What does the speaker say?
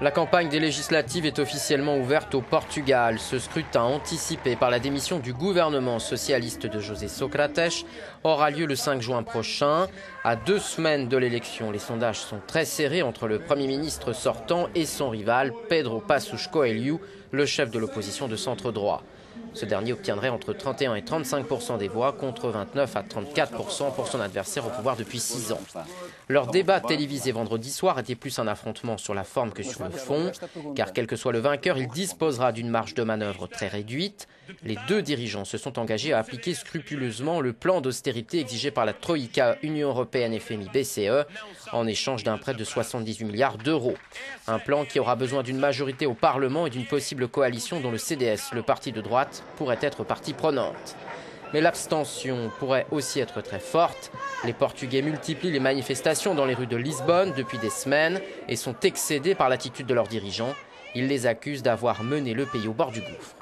La campagne des législatives est officiellement ouverte au Portugal. Ce scrutin, anticipé par la démission du gouvernement socialiste de José Sócrates, aura lieu le 5 juin prochain. À 2 semaines de l'élection, les sondages sont très serrés entre le Premier ministre sortant et son rival, Pedro Passos Coelho, le chef de l'opposition de centre-droit. Ce dernier obtiendrait entre 31 et 35% des voix contre 29 à 34% pour son adversaire au pouvoir depuis 6 ans. Leur débat télévisé vendredi soir était plus un affrontement sur la forme que sur le fond, car quel que soit le vainqueur, il disposera d'une marge de manœuvre très réduite. Les deux dirigeants se sont engagés à appliquer scrupuleusement le plan d'austérité exigé par la Troïka, Union européenne, FMI, BCE, en échange d'un prêt de 78 milliards d'euros. Un plan qui aura besoin d'une majorité au Parlement et d'une possible coalition dont le CDS, le parti de droite, pourrait être partie prenante. Mais l'abstention pourrait aussi être très forte. Les Portugais multiplient les manifestations dans les rues de Lisbonne depuis des semaines et sont excédés par l'attitude de leurs dirigeants. Ils les accusent d'avoir mené le pays au bord du gouffre.